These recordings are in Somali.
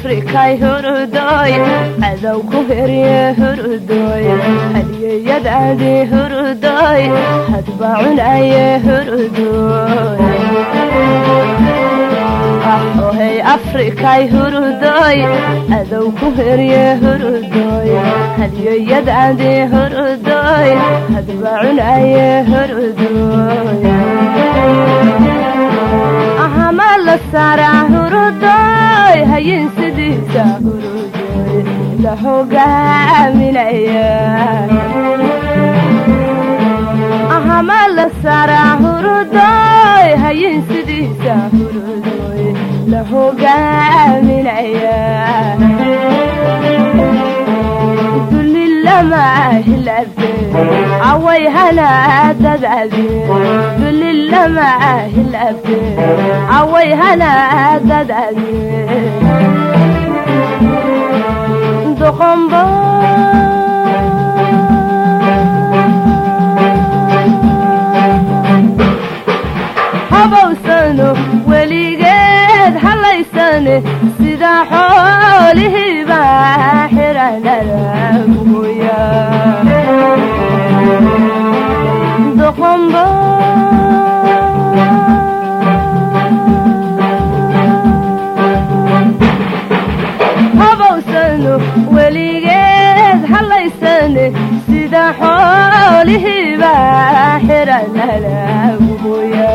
afrikay hurdoy cadow ku herye hurdoy hadiyadaadi hurdoy hadba cunaye hurdoy ahoy afrikay hurdoy cadow ku herye hurdoy hadiyadaadi hurdoy hadba cunaye hurdoy ahamal sara hurdoy hayin sidiisa hurdoy la hogaaminaya ahamal sara hurdoy hayin sidiisa hurdoy la hogaaminaya dulilama hilabte away hana dadadi dulilama hilabte away hana dadadi doqombo habawsano weligeed halaysane sida xoolihiiba xiranada guya doqombo habawsano weligeed halaysane sida xoolihiiba xiranada guya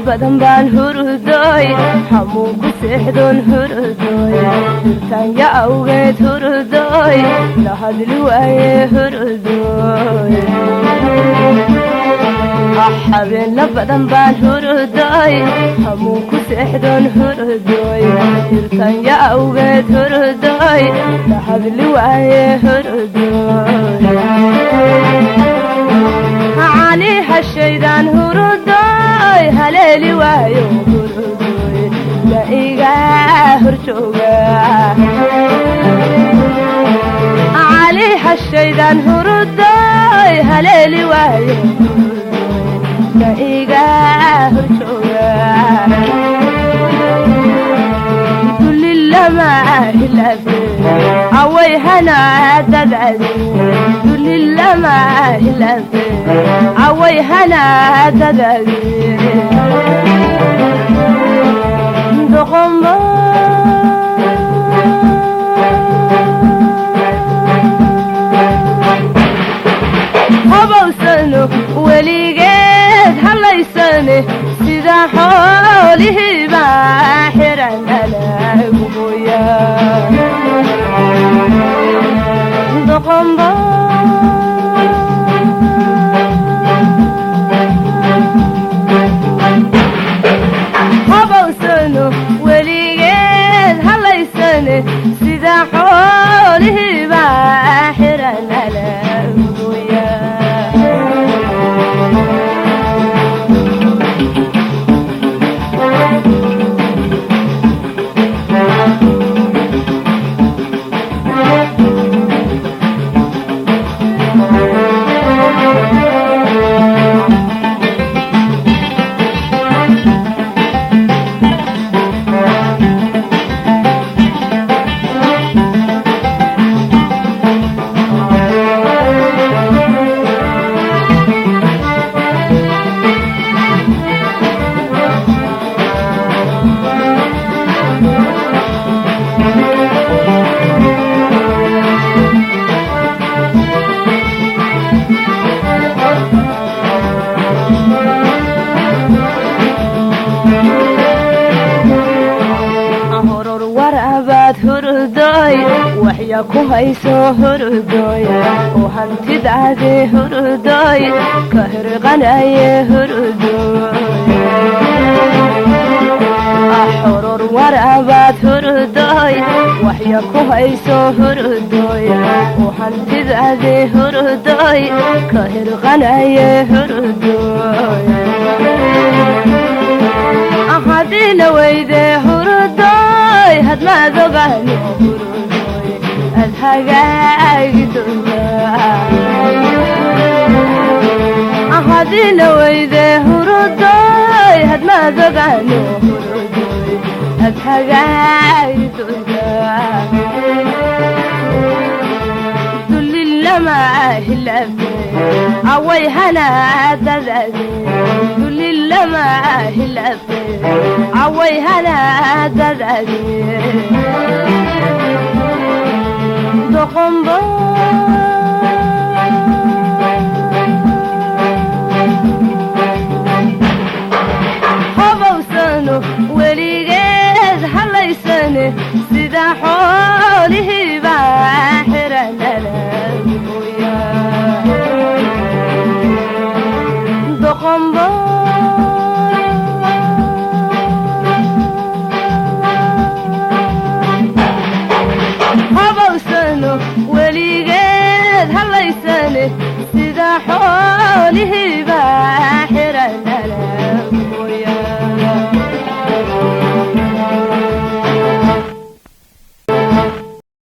badan baan hurdoy xamuun ku seexdoon hurdoy hirtaanya awgeed hurdoy la hadli waaye hurdoy habeenna badan baan hurdoy xamuun ku seexdoon hurdoy hirtaanya awgeed hurdoy la hadli waaye hurdoy cali hashaydan hurdoy haleeli waayo hurdoy la iga horjooga cali hashaydan hurdoy haleeli waayo hurdoy la iga horjooga dulilama hilabte away hana dadadi dulilama hilabte away hana dadadi doqombo habawsano weligeed halaysane sida xoolihiiba xiranada guya doqombo habawsano weligeed halaysane sida xoolihiiba xiranada guya ku hayso hurudooy oo hantidaade hurudooy ka hirqanaye hurudooy xoror warabaad hurudooy waxya ku hayso hurudooy oo hantidaade hurudooy ka hirqanaye hurudooy ahadina weyde hurudooy hadmaad ogaani hurudooy adhagaagi duntaa ahadina weyde hurudooy hadmaad ogaani hurudooy adhagaagi duntaa dulilama hilabe away hanaadadade dulilama hilabe away hanaadadade doqombo hobowsano weligeed halaysane sida xoolihiiba xiranala doqombo hobowsano weligeed halaysane sida xoolihiiba